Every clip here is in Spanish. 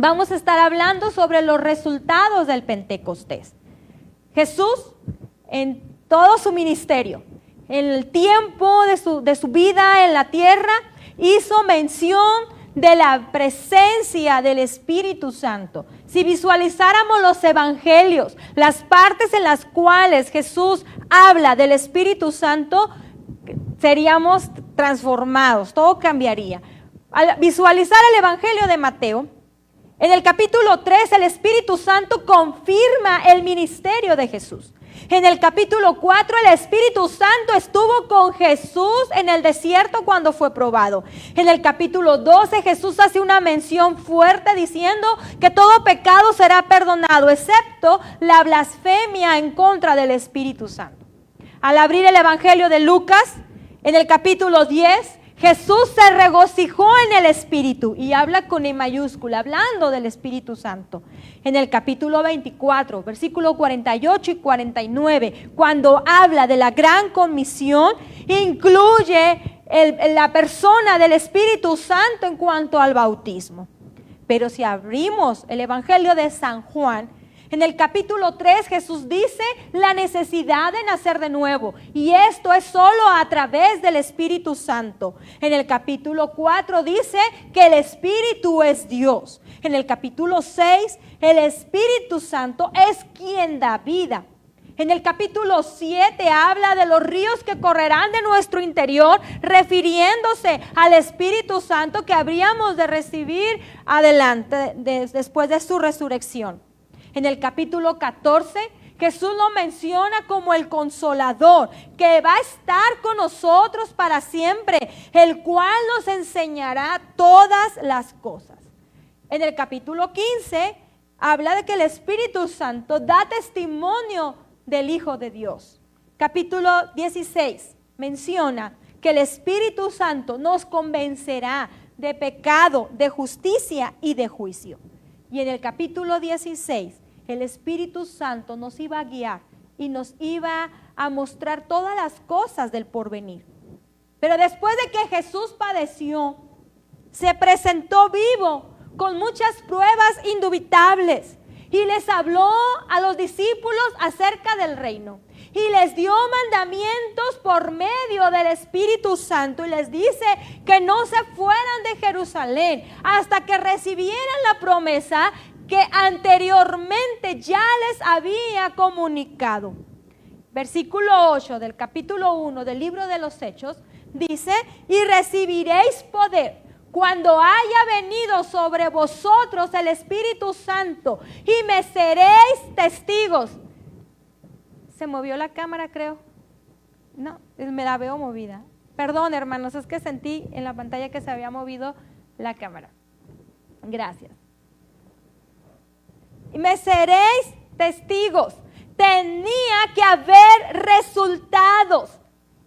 vamos a estar hablando sobre los resultados del Pentecostés. Jesús, en todo su ministerio, en el tiempo de su vida en la tierra, hizo mención de la presencia del Espíritu Santo. Si visualizáramos los evangelios, las partes en las cuales Jesús habla del Espíritu Santo, seríamos transformados, todo cambiaría. Al visualizar el evangelio de Mateo, en el capítulo 3 el Espíritu Santo confirma el ministerio de Jesús. En el capítulo 4 el Espíritu Santo estuvo con Jesús en el desierto cuando fue probado. En el capítulo 12 Jesús hace una mención fuerte diciendo que todo pecado será perdonado, excepto la blasfemia en contra del Espíritu Santo. Al abrir el evangelio de Lucas, en el capítulo 10, Jesús se regocijó en el Espíritu y habla con E mayúscula, hablando del Espíritu Santo. En el capítulo 24, versículo 48 y 49, cuando habla de la gran comisión, incluye la persona del Espíritu Santo en cuanto al bautismo. Pero si abrimos el Evangelio de San Juan, en el capítulo 3 Jesús dice la necesidad de nacer de nuevo, y esto es solo a través del Espíritu Santo. En el capítulo 4 dice que el Espíritu es Dios. En el capítulo 6 el Espíritu Santo es quien da vida. En el capítulo 7 habla de los ríos que correrán de nuestro interior, refiriéndose al Espíritu Santo que habríamos de recibir adelante después de su resurrección. En el capítulo 14, Jesús lo menciona como el Consolador, que va a estar con nosotros para siempre, el cual nos enseñará todas las cosas. En el capítulo 15, habla de que el Espíritu Santo da testimonio del Hijo de Dios. Capítulo 16, menciona que el Espíritu Santo nos convencerá de pecado, de justicia y de juicio. Y en el capítulo 16, el Espíritu Santo nos iba a guiar y nos iba a mostrar todas las cosas del porvenir. Pero después de que Jesús padeció, se presentó vivo con muchas pruebas indubitables y les habló a los discípulos acerca del reino. Y les dio mandamientos por medio del Espíritu Santo y les dice que no se fueran de Jerusalén hasta que recibieran la promesa que anteriormente ya les había comunicado. Versículo 8 del capítulo 1 del libro de los Hechos dice: y recibiréis poder cuando haya venido sobre vosotros el Espíritu Santo y me seréis testigos. Se movió la cámara, creo. No, me la veo movida. Perdón, hermanos, es que sentí en la pantalla que se había movido la cámara. Gracias. Y me seréis testigos. Tenía que haber resultados,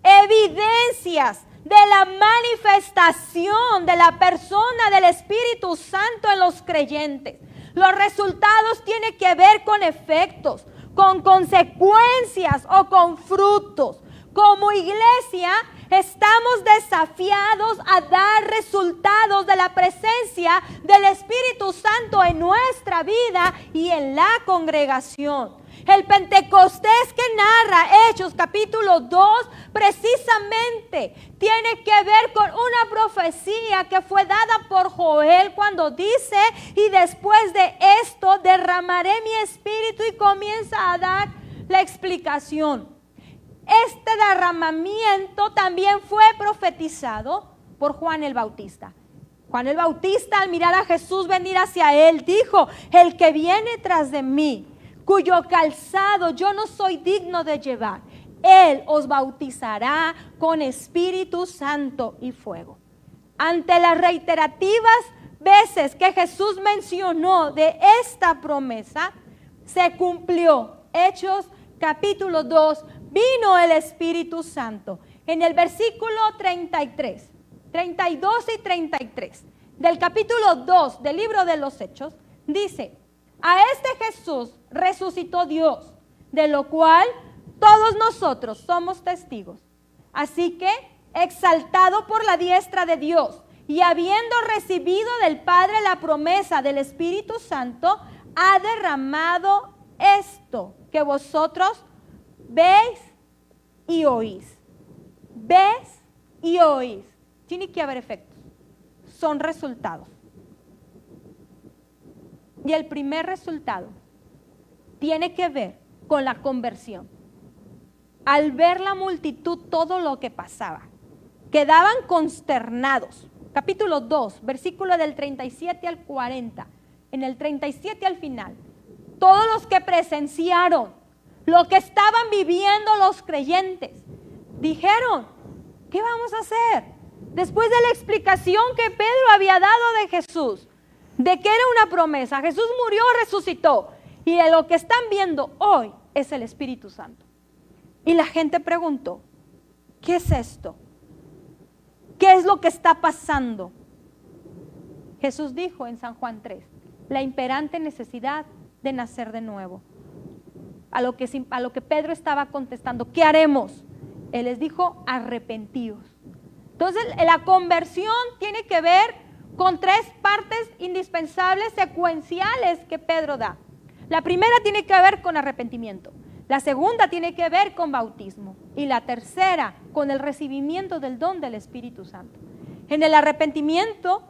evidencias de la manifestación de la persona del Espíritu Santo en los creyentes. Los resultados tienen que ver con efectos, con consecuencias o con frutos. Como iglesia estamos desafiados a dar resultados de la presencia del Espíritu Santo en nuestra vida y en la congregación. El Pentecostés que narra Hechos capítulo 2 precisamente tiene que ver con una profecía que fue dada por Joel cuando dice: y después de esto derramaré mi espíritu, y comienza a dar la explicación. Este derramamiento también fue profetizado por Juan el Bautista. Juan el Bautista, al mirar a Jesús venir hacia él, dijo: el que viene tras de mí, cuyo calzado yo no soy digno de llevar, él os bautizará con Espíritu Santo y fuego. Ante las reiterativas veces que Jesús mencionó de esta promesa, se cumplió. Hechos capítulo 2, vino el Espíritu Santo. En el versículo 33, 32 y 33 del capítulo 2 del libro de los Hechos, dice: a este Jesús resucitó Dios, de lo cual todos nosotros somos testigos. Así que, exaltado por la diestra de Dios, y habiendo recibido del Padre la promesa del Espíritu Santo, ha derramado esto que vosotros veis y oís. Ves y oís. Tiene que haber efectos. Son resultados. Y el primer resultado tiene que ver con la conversión. Al ver la multitud todo lo que pasaba, quedaban consternados. Capítulo 2, versículo del 37 al 40. En el 37 al final, todos los que presenciaron lo que estaban viviendo los creyentes, dijeron, ¿qué vamos a hacer? Después de la explicación que Pedro había dado de Jesús, de que era una promesa, Jesús murió, resucitó, y de lo que están viendo hoy es el Espíritu Santo. Y la gente preguntó, ¿qué es esto? ¿Qué es lo que está pasando? Jesús dijo en San Juan 3, la imperante necesidad de nacer de nuevo. A lo que Pedro estaba contestando, ¿qué haremos? Él les dijo, arrepentíos. Entonces, la conversión tiene que ver con tres partes indispensables, secuenciales que Pedro da. La primera tiene que ver con arrepentimiento. La segunda tiene que ver con bautismo. Y la tercera, con el recibimiento del don del Espíritu Santo. En el arrepentimiento,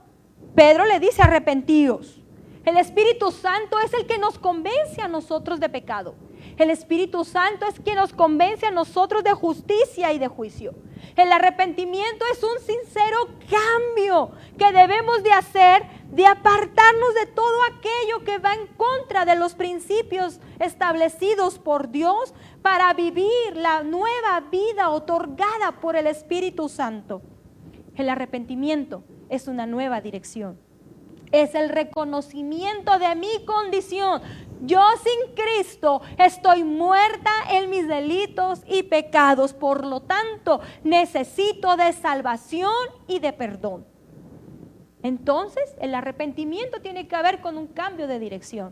Pedro le dice, arrepentíos. El Espíritu Santo es el que nos convence a nosotros de pecado. El Espíritu Santo es quien nos convence a nosotros de justicia y de juicio. El arrepentimiento es un sincero cambio que debemos de hacer, de apartarnos de todo aquello que va en contra de los principios establecidos por Dios para vivir la nueva vida otorgada por el Espíritu Santo. El arrepentimiento es una nueva dirección. Es el reconocimiento de mi condición. Yo sin Cristo estoy muerta en mis delitos y pecados. Por lo tanto, necesito de salvación y de perdón. Entonces, el arrepentimiento tiene que ver con un cambio de dirección.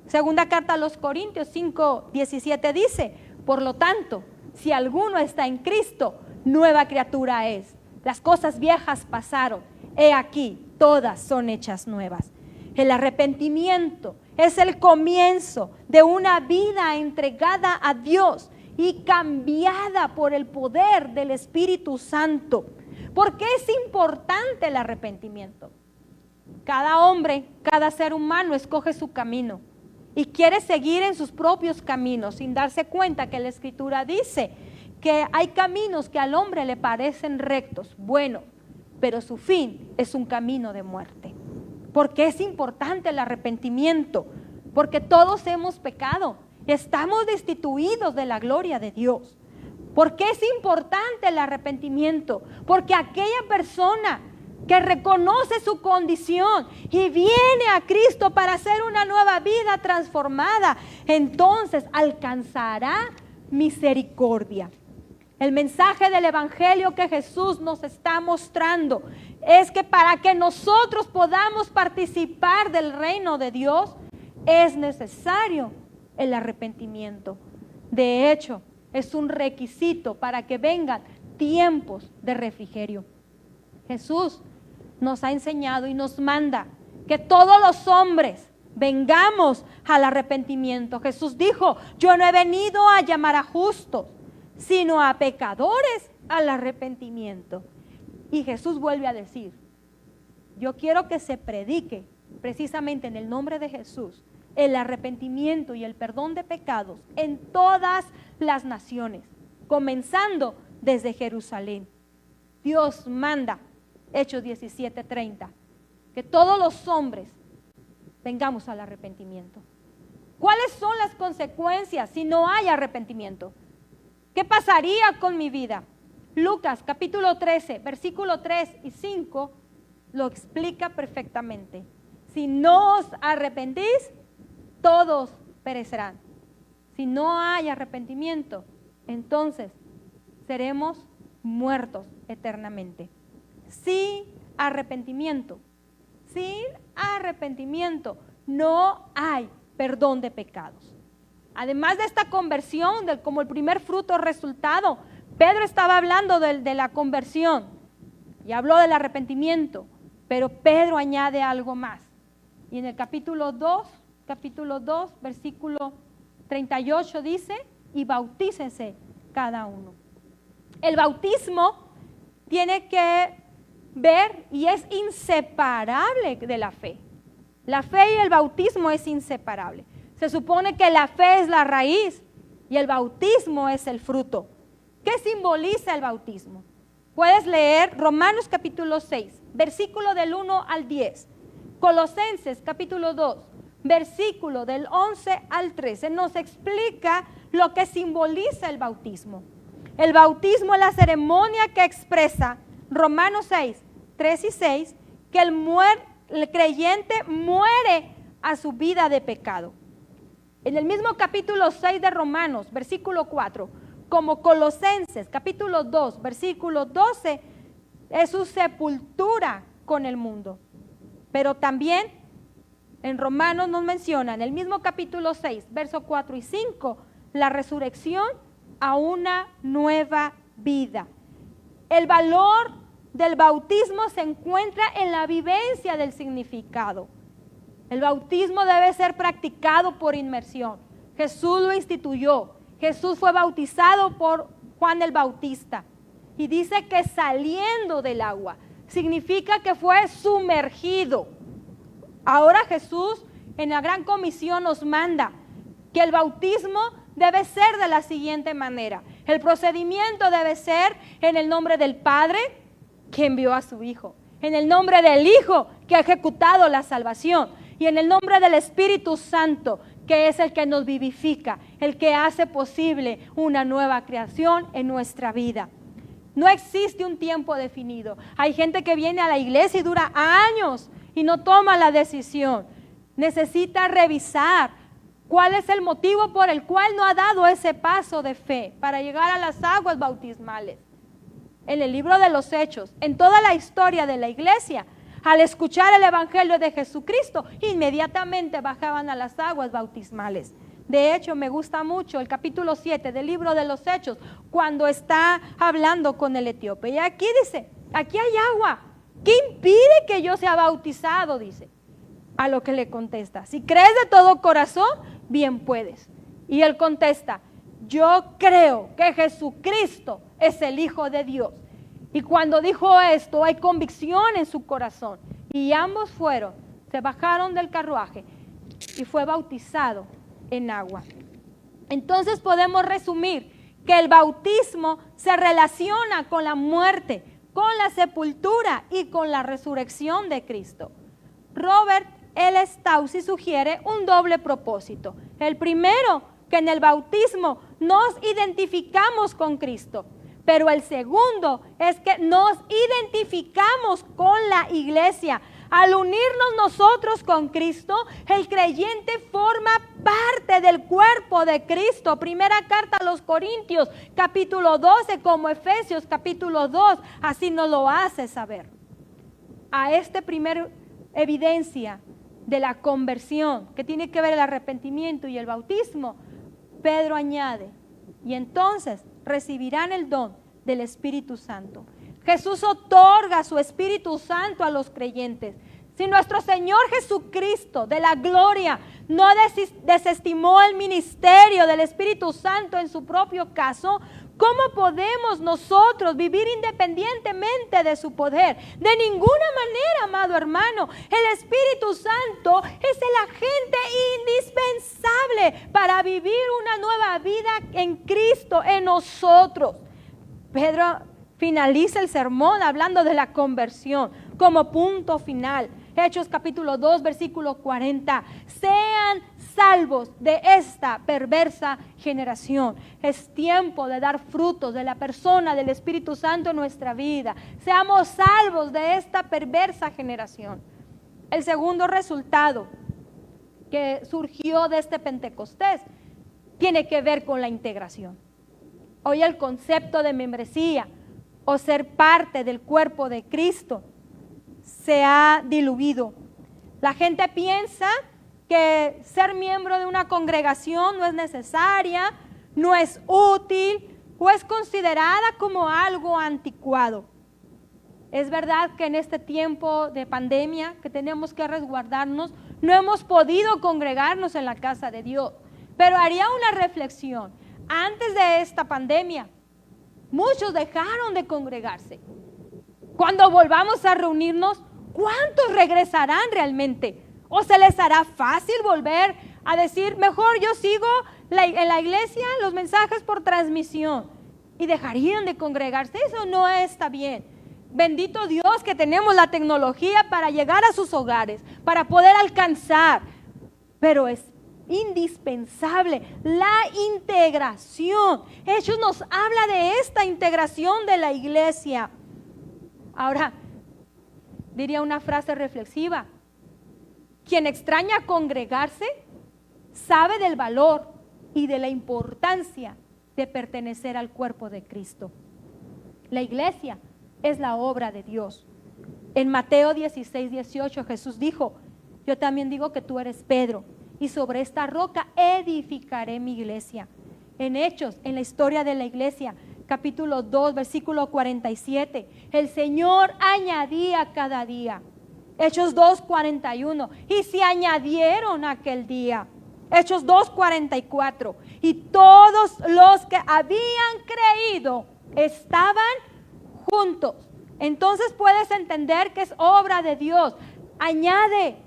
Segunda carta a los Corintios 5:17 dice, por lo tanto, si alguno está en Cristo, nueva criatura es. Las cosas viejas pasaron. He aquí, todas son hechas nuevas. El arrepentimiento es el comienzo de una vida entregada a Dios y cambiada por el poder del Espíritu Santo. ¿Por qué es importante el arrepentimiento? Cada hombre, cada ser humano escoge su camino y quiere seguir en sus propios caminos sin darse cuenta que la Escritura dice que hay caminos que al hombre le parecen rectos, buenos, pero su fin es un camino de muerte. ¿Por qué es importante el arrepentimiento? Porque todos hemos pecado, estamos destituidos de la gloria de Dios. ¿Por qué es importante el arrepentimiento? Porque aquella persona que reconoce su condición y viene a Cristo para hacer una nueva vida transformada, entonces alcanzará misericordia. El mensaje del Evangelio que Jesús nos está mostrando es que para que nosotros podamos participar del reino de Dios es necesario el arrepentimiento. De hecho, es un requisito para que vengan tiempos de refrigerio. Jesús nos ha enseñado y nos manda que todos los hombres vengamos al arrepentimiento. Jesús dijo, yo no he venido a llamar a justos, sino a pecadores al arrepentimiento. Y Jesús vuelve a decir, yo quiero que se predique precisamente en el nombre de Jesús el arrepentimiento y el perdón de pecados en todas las naciones, comenzando desde Jerusalén. Dios manda, Hechos 17:30, que todos los hombres vengamos al arrepentimiento. ¿Cuáles son las consecuencias si no hay arrepentimiento? ¿Qué pasaría con mi vida? Lucas capítulo 13, versículo 3 y 5 lo explica perfectamente. Si no os arrepentís, todos perecerán. Si no hay arrepentimiento, entonces seremos muertos eternamente. Sin arrepentimiento no hay perdón de pecados. Además de esta conversión, como el primer fruto resultado, Pedro estaba hablando de la conversión. y habló del arrepentimiento, pero Pedro añade algo más. Y en el capítulo 2, versículo 38 dice, y bautícense cada uno. El bautismo tiene que ver y es inseparable de la fe. La fe y el bautismo es inseparable. Se supone que la fe es la raíz y el bautismo es el fruto. ¿Qué simboliza el bautismo? Puedes leer Romanos capítulo 6, versículo del 1 al 10. Colosenses capítulo 2, versículo del 11 al 13. Nos explica lo que simboliza el bautismo. El bautismo es la ceremonia que expresa Romanos 6, 3 y 6, que el creyente muere a su vida de pecado. En el mismo capítulo 6 de Romanos, versículo 4, como Colosenses, capítulo 2, versículo 12, es su sepultura con el mundo. Pero también en Romanos nos menciona, en el mismo capítulo 6, versos 4 y 5, la resurrección a una nueva vida. El valor del bautismo se encuentra en la vivencia del significado. El bautismo debe ser practicado por inmersión. Jesús lo instituyó. Jesús fue bautizado por Juan el Bautista. Y dice que saliendo del agua, significa que fue sumergido. Ahora Jesús en la Gran Comisión nos manda que el bautismo debe ser de la siguiente manera. El procedimiento debe ser en el nombre del Padre que envió a su Hijo, en el nombre del Hijo que ha ejecutado la salvación y en el nombre del Espíritu Santo, que es el que nos vivifica, el que hace posible una nueva creación en nuestra vida. No existe un tiempo definido. Hay gente que viene a la iglesia y dura años y no toma la decisión. Necesita revisar cuál es el motivo por el cual no ha dado ese paso de fe para llegar a las aguas bautismales. En el libro de los Hechos, en toda la historia de la iglesia, al escuchar el evangelio de Jesucristo, inmediatamente bajaban a las aguas bautismales. De hecho, me gusta mucho el capítulo 7 del libro de los Hechos, cuando está hablando con el etíope. Y aquí dice, aquí hay agua. ¿Qué impide que yo sea bautizado? Dice. A lo que le contesta, si crees de todo corazón, bien puedes. Y él contesta, yo creo que Jesucristo es el Hijo de Dios. Y cuando dijo esto, hay convicción en su corazón. Y ambos se bajaron del carruaje y fue bautizado en agua. Entonces podemos resumir que el bautismo se relaciona con la muerte, con la sepultura y con la resurrección de Cristo. Robert L. Stausi sugiere un doble propósito. El primero, que en el bautismo nos identificamos con Cristo. Pero el segundo es que nos identificamos con la iglesia. Al unirnos nosotros con Cristo, el creyente forma parte del cuerpo de Cristo. Primera carta a los Corintios, capítulo 12, como Efesios, capítulo 2, así nos lo hace saber. A esta primera evidencia de la conversión, que tiene que ver el arrepentimiento y el bautismo, Pedro añade, y entonces recibirán el don del Espíritu Santo. Jesús otorga su Espíritu Santo a los creyentes. Si nuestro Señor Jesucristo de la gloria no desestimó el ministerio del Espíritu Santo en su propio caso, ¿cómo podemos nosotros vivir independientemente de su poder? De ninguna manera, amado hermano. El Espíritu Santo es el agente indispensable para vivir una nueva vida en Cristo, en nosotros. Pedro finaliza el sermón hablando de la conversión como punto final. Hechos capítulo 2, versículo 40. Sean salvos de esta perversa generación. Es tiempo de dar frutos de la persona del Espíritu Santo en nuestra vida. Seamos salvos de esta perversa generación. El segundo resultado que surgió de este Pentecostés tiene que ver con la integración. Hoy el concepto de membresía o ser parte del cuerpo de Cristo se ha diluido. La gente piensa que ser miembro de una congregación no es necesaria, no es útil o es considerada como algo anticuado. Es verdad que en este tiempo de pandemia que tenemos que resguardarnos, no hemos podido congregarnos en la casa de Dios. Pero haría una reflexión. Antes de esta pandemia, muchos dejaron de congregarse. Cuando volvamos a reunirnos, ¿cuántos regresarán realmente? ¿O se les hará fácil volver a decir, mejor yo sigo en la iglesia los mensajes por transmisión? Y dejarían de congregarse. Eso no está bien. Bendito Dios que tenemos la tecnología para llegar a sus hogares, para poder alcanzar. Pero es indispensable la integración. Hechos nos habla de esta integración de la iglesia. Ahora, diría una frase reflexiva: quien extraña congregarse sabe del valor y de la importancia de pertenecer al cuerpo de Cristo. La iglesia es la obra de Dios. En Mateo 16:18 Jesús dijo: yo también digo que tú eres Pedro, y sobre esta roca edificaré mi iglesia. En Hechos, en la historia de la iglesia, capítulo 2, versículo 47, el Señor añadía cada día. Hechos 2:41, y se añadieron aquel día. Hechos 2:44, y todos los que habían creído estaban juntos. Entonces puedes entender que es obra de Dios. Añade,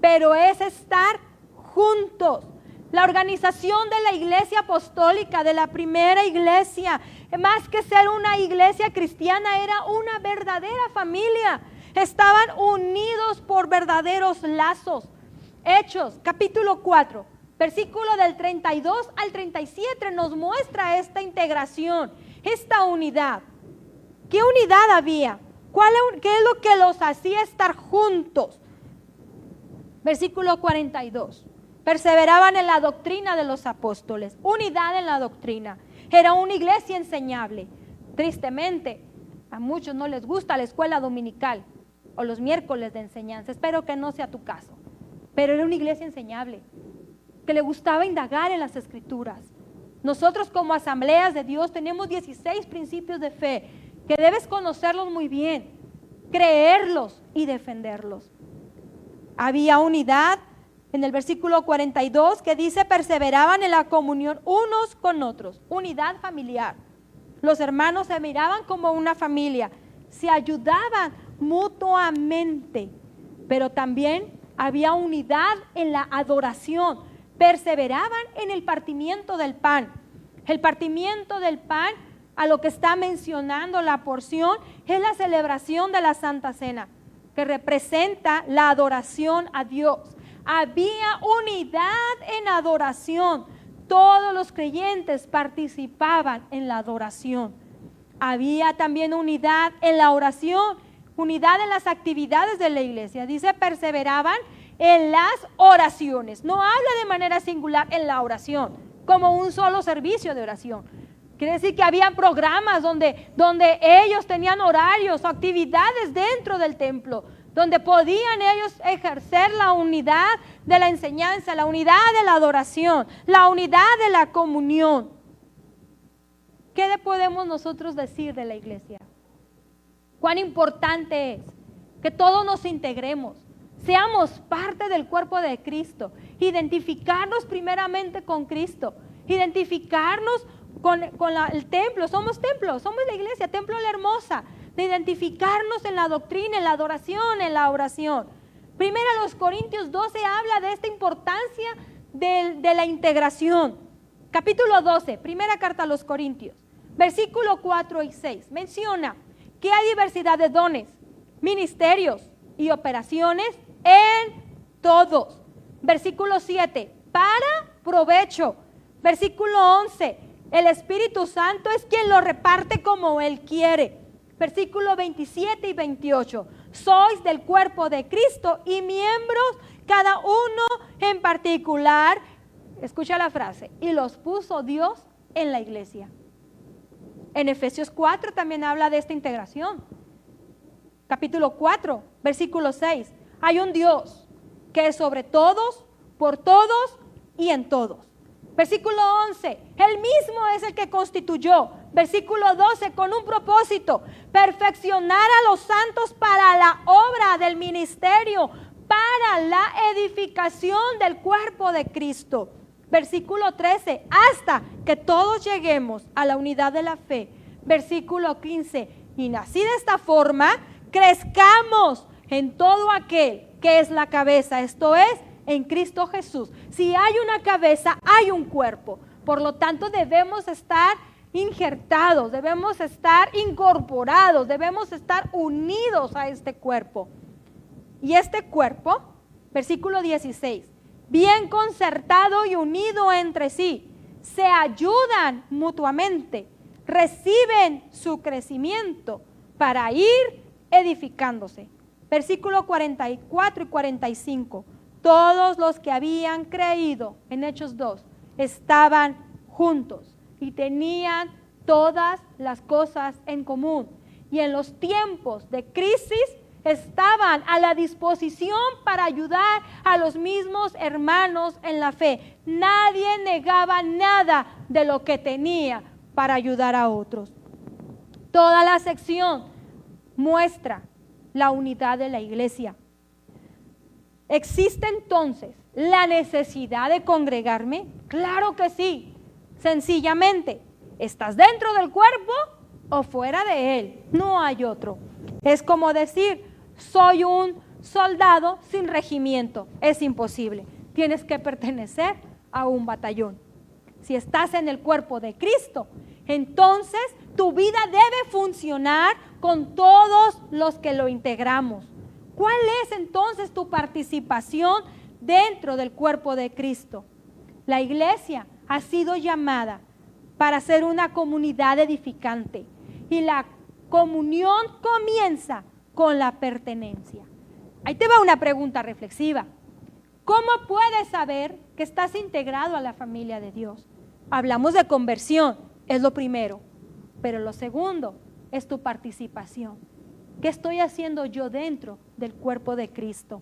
pero es estar juntos. La organización de la iglesia apostólica, de la primera iglesia, más que ser una iglesia cristiana, era una verdadera familia. Estaban unidos por verdaderos lazos. Hechos, capítulo 4, versículo del 32 al 37 nos muestra esta integración, esta unidad. ¿Qué unidad había? ¿Qué es lo que los hacía estar juntos? Versículo 42. Perseveraban en la doctrina de los apóstoles. Unidad en la doctrina. Era una iglesia enseñable. Tristemente, a muchos no les gusta la escuela dominical o los miércoles de enseñanza. Espero que no sea tu caso. Pero era una iglesia enseñable, que le gustaba indagar en las escrituras. Nosotros como asambleas de Dios tenemos 16 principios de fe, que debes conocerlos muy bien, creerlos y defenderlos. Había unidad en el versículo 42 que dice: perseveraban en la comunión unos con otros. Unidad familiar. Los hermanos se miraban como una familia, se ayudaban mutuamente, pero también había unidad en la adoración. Perseveraban en el partimiento del pan. El partimiento del pan, a lo que está mencionando la porción, es la celebración de la Santa Cena, que representa la adoración a Dios. Había unidad en adoración. Todos los creyentes participaban en la adoración. Había también unidad en la oración, unidad en las actividades de la iglesia. Dice, perseveraban en las oraciones. No habla de manera singular en la oración, como un solo servicio de oración. Quiere decir que había programas donde ellos tenían horarios o actividades dentro del templo, donde podían ellos ejercer la unidad de la enseñanza, la unidad de la adoración, la unidad de la comunión. ¿Qué podemos nosotros decir de la iglesia? Cuán importante es que todos nos integremos, seamos parte del cuerpo de Cristo, identificarnos primeramente con Cristo, identificarnos con el templo. Somos templo, somos la iglesia, templo de la hermosa, de identificarnos en la doctrina, en la adoración, en la oración. Primero los Corintios 12 habla de esta importancia de la integración. Capítulo 12, primera carta a los Corintios, versículo 4 y 6, menciona que hay diversidad de dones, ministerios y operaciones en todos. Versículo 7, para provecho. Versículo 11, el Espíritu Santo es quien lo reparte como Él quiere. Versículo 27 y 28, sois del cuerpo de Cristo y miembros cada uno en particular. Escucha la frase, y los puso Dios en la iglesia. En Efesios 4 también habla de esta integración. Capítulo 4, versículo 6. Hay un Dios que es sobre todos, por todos y en todos. Versículo 11, Él mismo es el que constituyó. Versículo 12, con un propósito, perfeccionar a los santos para la obra del ministerio, para la edificación del cuerpo de Cristo. Versículo 13, hasta que todos lleguemos a la unidad de la fe. Versículo 15, y así de esta forma, crezcamos en todo aquel que es la cabeza, esto es, en Cristo Jesús. Si hay una cabeza, hay un cuerpo. Por lo tanto, debemos estar injertados, debemos estar incorporados, debemos estar unidos a este cuerpo. Y este cuerpo, versículo 16, bien concertado y unido entre sí, se ayudan mutuamente, reciben su crecimiento para ir edificándose. Versículo 44 y 45. Todos los que habían creído en Hechos 2 estaban juntos y tenían todas las cosas en común. Y en los tiempos de crisis estaban a la disposición para ayudar a los mismos hermanos en la fe. Nadie negaba nada de lo que tenía para ayudar a otros. Toda la sección muestra la unidad de la iglesia. ¿Existe entonces la necesidad de congregarme? Claro que sí. Sencillamente, ¿estás dentro del cuerpo o fuera de él? No hay otro. Es como decir, soy un soldado sin regimiento. Es imposible. Tienes que pertenecer a un batallón. Si estás en el cuerpo de Cristo, entonces tu vida debe funcionar con todos los que lo integramos. ¿Cuál es entonces tu participación dentro del cuerpo de Cristo? La iglesia ha sido llamada para ser una comunidad edificante y la comunión comienza con la pertenencia. Ahí te va una pregunta reflexiva. ¿Cómo puedes saber que estás integrado a la familia de Dios? Hablamos de conversión, es lo primero, pero lo segundo es tu participación. ¿Qué estoy haciendo yo dentro del cuerpo de Cristo?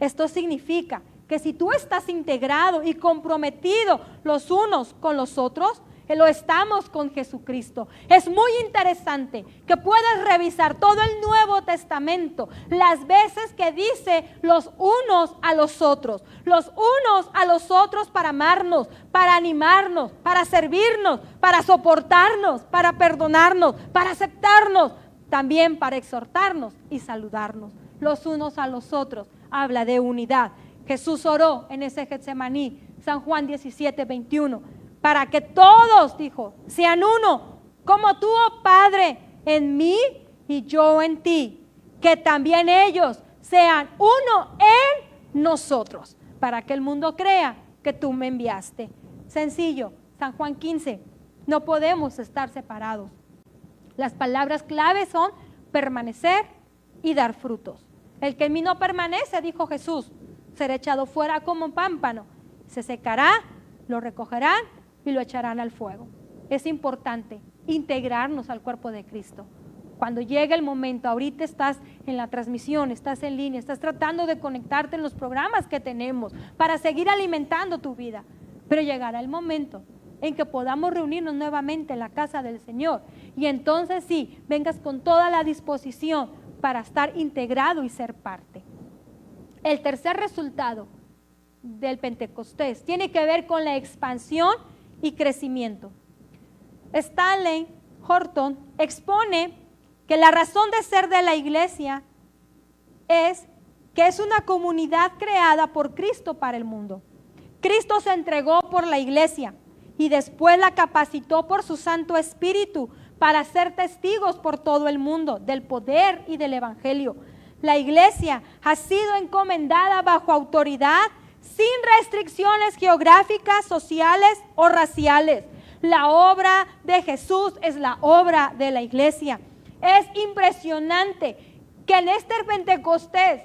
Esto significa que si tú estás integrado y comprometido los unos con los otros, lo estamos con Jesucristo. Es muy interesante que puedas revisar todo el Nuevo Testamento, las veces que dice los unos a los otros para amarnos, para animarnos, para servirnos, para soportarnos, para perdonarnos, para aceptarnos, también para exhortarnos y saludarnos. Los unos a los otros habla de unidad. Jesús oró en ese Getsemaní, San Juan 17, 21, para que todos, dijo, sean uno, como tú, oh Padre, en mí y yo en ti, que también ellos sean uno en nosotros, para que el mundo crea que tú me enviaste. Sencillo, San Juan 15, no podemos estar separados. Las palabras claves son permanecer y dar frutos. El que en mí no permanece, dijo Jesús, será echado fuera como un pámpano, se secará, lo recogerán y lo echarán al fuego. Es importante integrarnos al cuerpo de Cristo. Cuando llegue el momento, ahorita estás en la transmisión, estás en línea, estás tratando de conectarte en los programas que tenemos para seguir alimentando tu vida, pero llegará el momento en que podamos reunirnos nuevamente en la casa del Señor y entonces sí, vengas con toda la disposición para estar integrado y ser parte. El tercer resultado del Pentecostés tiene que ver con la expansión y crecimiento. Stanley Horton expone que la razón de ser de la iglesia es que es una comunidad creada por Cristo para el mundo. Cristo se entregó por la iglesia y después la capacitó por su Santo Espíritu para ser testigos por todo el mundo del poder y del Evangelio. La iglesia ha sido encomendada bajo autoridad sin restricciones geográficas, sociales o raciales. La obra de Jesús es la obra de la iglesia. Es impresionante que en este Pentecostés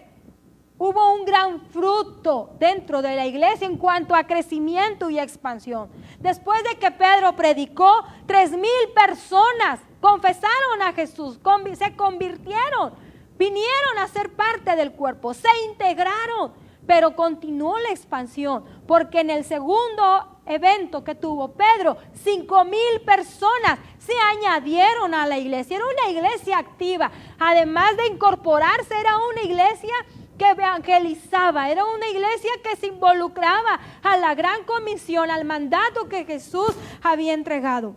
hubo un gran fruto dentro de la iglesia en cuanto a crecimiento y expansión. Después de que Pedro predicó, 3,000 personas confesaron a Jesús, se convirtieron, vinieron a ser parte del cuerpo, se integraron. pero continuó la expansión, porque en el segundo evento que tuvo Pedro, 5,000 personas se añadieron a la iglesia. Era una iglesia activa, además de incorporarse, era una iglesia que evangelizaba, era una iglesia que se involucraba a la gran comisión, al mandato que Jesús había entregado.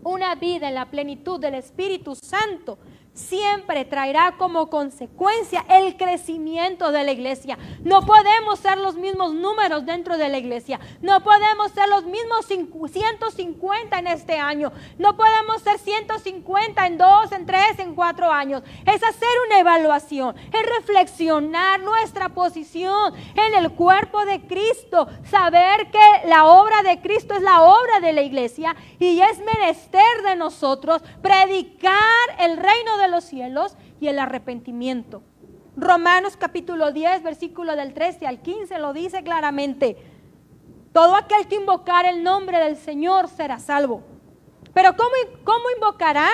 Una vida en la plenitud del Espíritu Santo siempre traerá como consecuencia el crecimiento de la iglesia. No podemos ser los mismos números dentro de la iglesia. No podemos ser los mismos 150 en este año. No podemos ser 150 en 2, en 3, en 4 años. Es hacer una evaluación, es reflexionar nuestra posición en el cuerpo de Cristo, saber que la obra de Cristo es la obra de la iglesia y es menester de nosotros predicar el reino de los cielos y el arrepentimiento. Romanos capítulo 10, versículo del 13 al 15 lo dice claramente: todo aquel que invocar el nombre del Señor será salvo. Pero ¿cómo invocarán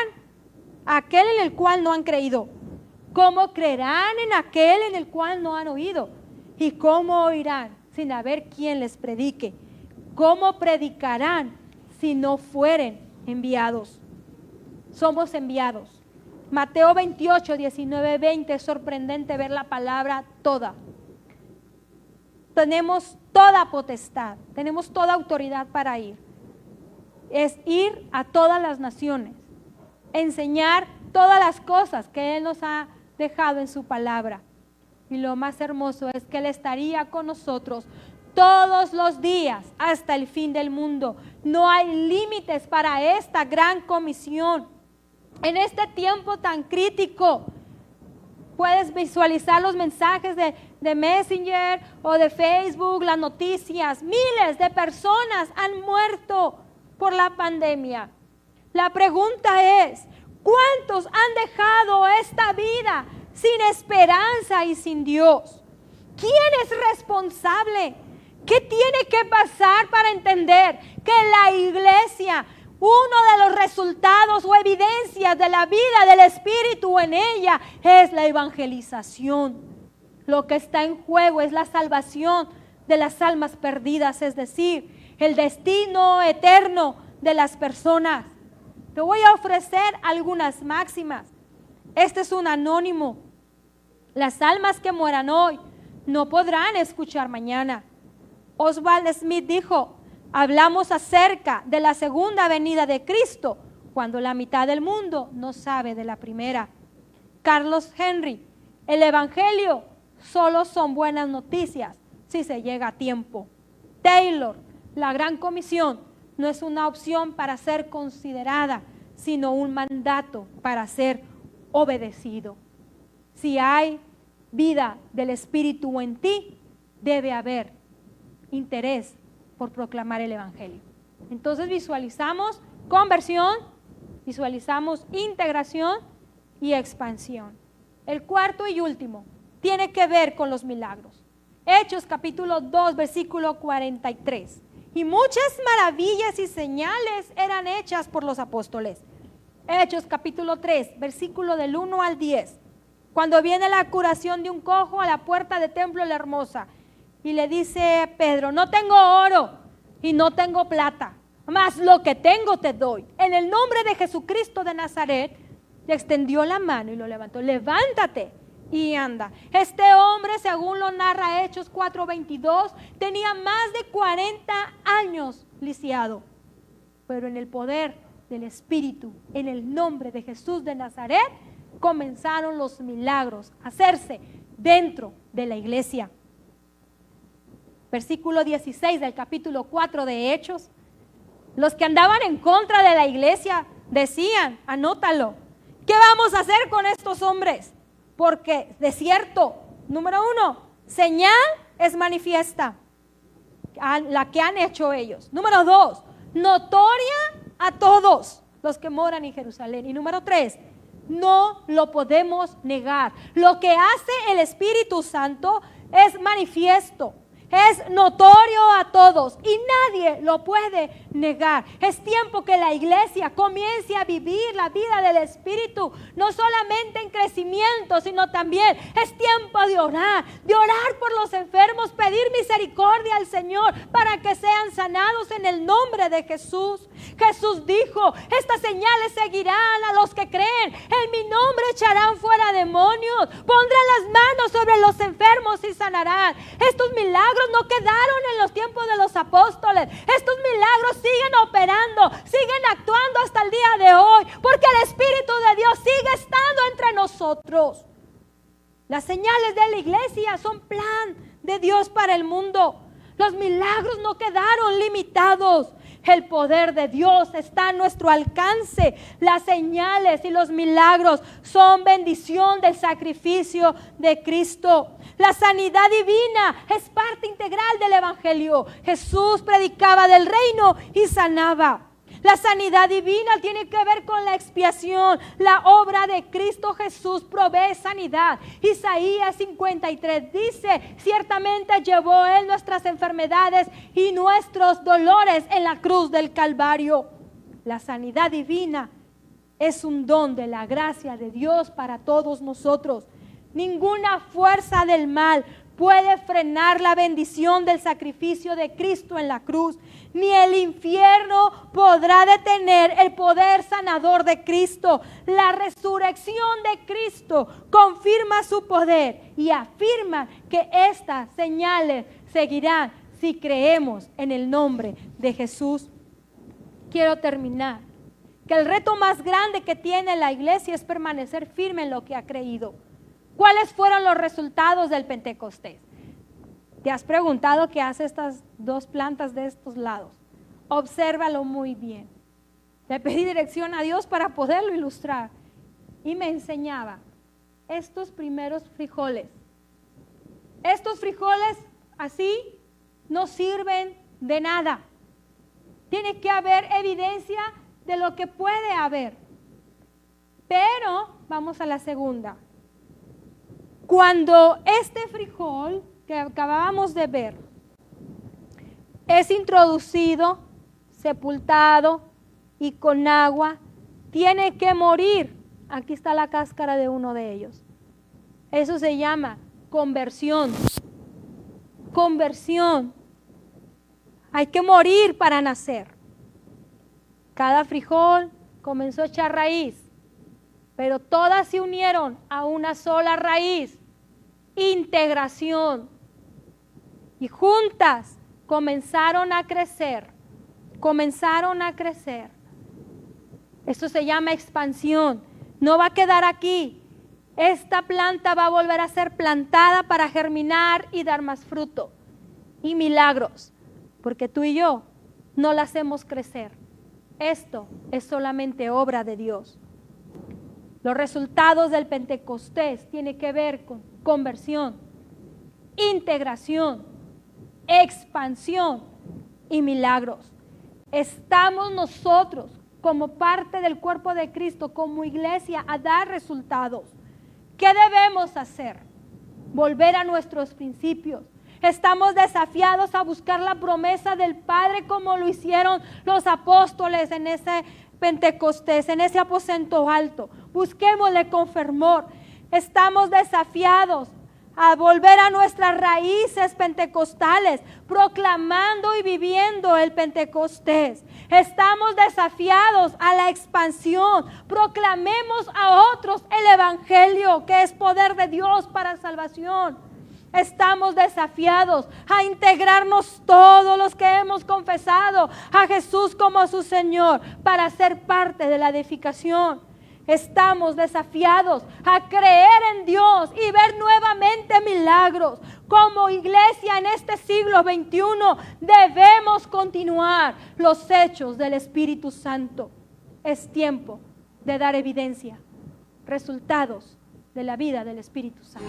a aquel en el cual no han creído? ¿Cómo creerán en aquel en el cual no han oído? ¿Y cómo oirán sin haber quien les predique? ¿Cómo predicarán si no fueren enviados? Somos enviados. Mateo 28, 19, 20, es sorprendente ver la palabra toda. Tenemos toda potestad, tenemos toda autoridad para ir. Es ir a todas las naciones, enseñar todas las cosas que Él nos ha dejado en su palabra. Y lo más hermoso es que Él estaría con nosotros todos los días hasta el fin del mundo. No hay límites para esta gran comisión. En este tiempo tan crítico, puedes visualizar los mensajes de Messenger o de Facebook, las noticias. Miles de personas han muerto por la pandemia. La pregunta es, ¿cuántos han dejado esta vida sin esperanza y sin Dios? ¿Quién es responsable? ¿Qué tiene que pasar para entender que la iglesia, uno de los resultados o evidencias de la vida del Espíritu en ella, es la evangelización? Lo que está en juego es la salvación de las almas perdidas, es decir, el destino eterno de las personas. Te voy a ofrecer algunas máximas. Este es un anónimo. Las almas que mueran hoy no podrán escuchar mañana. Oswald Smith dijo: hablamos acerca de la segunda venida de Cristo cuando la mitad del mundo no sabe de la primera. Carlos Henry: el evangelio solo son buenas noticias si se llega a tiempo. Taylor: la gran comisión no es una opción para ser considerada, sino un mandato para ser obedecido. Si hay vida del Espíritu en ti, debe haber interés por proclamar el evangelio. Entonces visualizamos conversión, visualizamos integración y expansión. El cuarto y último tiene que ver con los milagros. Hechos capítulo 2, versículo 43. Y muchas maravillas y señales eran hechas por los apóstoles. Hechos capítulo 3, versículo del 1 al 10. Cuando viene la curación de un cojo a la puerta del templo de la Hermosa, y le dice Pedro: no tengo oro y no tengo plata, mas lo que tengo te doy. En el nombre de Jesucristo de Nazaret, le extendió la mano y lo levantó. Levántate y anda. Este hombre, según lo narra Hechos 4:22, tenía más de 40 años lisiado, pero en el poder del Espíritu, en el nombre de Jesús de Nazaret, comenzaron los milagros a hacerse dentro de la iglesia. Versículo 16 del capítulo 4 de Hechos. Los que andaban en contra de la iglesia decían, anótalo: ¿qué vamos a hacer con estos hombres? Porque de cierto, número 1, señal es manifiesta la que han hecho ellos. Número 2, notoria a todos los que moran en Jerusalén. Y número 3, no lo podemos negar. Lo que hace el Espíritu Santo es manifiesto. es notorio a todos y nadie lo puede negar. Es tiempo que la iglesia comience a vivir la vida del Espíritu, no solamente en crecimiento, sino también es tiempo de orar por los enfermos, pedir misericordia al Señor para que sean sanados en el nombre de Jesús. Jesús dijo: estas señales seguirán a los que creen, en mi nombre echarán fuera demonios, pondrán las manos sobre los enfermos y sanarán. Estos milagros no quedaron en los tiempos de los apóstoles. Estos milagros siguen operando, siguen actuando hasta el día de hoy, porque el Espíritu de Dios sigue estando entre nosotros. Las señales de la iglesia son plan de Dios para el mundo. Los milagros no quedaron limitados. El poder de Dios está a nuestro alcance. Las señales y los milagros son bendición del sacrificio de Cristo. La sanidad divina es parte integral del Evangelio. Jesús predicaba del reino y sanaba. La sanidad divina tiene que ver con la expiación. La obra de Cristo Jesús provee sanidad. Isaías 53 dice: ciertamente llevó Él nuestras enfermedades y nuestros dolores en la cruz del Calvario. La sanidad divina es un don de la gracia de Dios para todos nosotros. Ninguna fuerza del mal puede frenar la bendición del sacrificio de Cristo en la cruz, ni el infierno podrá detener el poder sanador de Cristo. La resurrección de Cristo confirma su poder y afirma que estas señales seguirán si creemos en el nombre de Jesús. Quiero terminar, que el reto más grande que tiene la iglesia es permanecer firme en lo que ha creído. ¿Cuáles fueron los resultados del Pentecostés? ¿Te has preguntado qué hace estas dos plantas de estos lados? Obsérvalo muy bien. Le pedí dirección a Dios para poderlo ilustrar y me enseñaba estos primeros frijoles. Estos frijoles así no sirven de nada. Tiene que haber evidencia de lo que puede haber. Pero vamos a la segunda. Cuando este frijol que acabamos de ver es introducido, sepultado y con agua, tiene que morir. Aquí está la cáscara de uno de ellos. Eso se llama conversión. Conversión. Hay que morir para nacer. Cada frijol comenzó a echar raíz, pero todas se unieron a una sola raíz. Integración. Y juntas comenzaron a crecer. Comenzaron a crecer. Esto se llama expansión. No va a quedar aquí. Esta planta va a volver a ser plantada para germinar y dar más fruto. Y milagros. Porque tú y yo no la hacemos crecer. Esto es solamente obra de Dios. Los resultados del Pentecostés tienen que ver con conversión, integración, expansión y milagros. Estamos nosotros como parte del cuerpo de Cristo, como iglesia, a dar resultados. ¿Qué debemos hacer? Volver a nuestros principios. Estamos desafiados a buscar la promesa del Padre como lo hicieron los apóstoles en ese Pentecostés, en ese aposento alto. Busquémosle con fervor. Estamos desafiados a volver a nuestras raíces pentecostales, proclamando y viviendo el Pentecostés. Estamos desafiados a la expansión. Proclamemos a otros el Evangelio, que es poder de Dios para salvación. Estamos desafiados a integrarnos todos los que hemos confesado a Jesús como su Señor para ser parte de la edificación. Estamos desafiados a creer en Dios y ver nuevamente milagros. Como iglesia en este siglo XXI debemos continuar los hechos del Espíritu Santo. Es tiempo de dar evidencia, resultados de la vida del Espíritu Santo.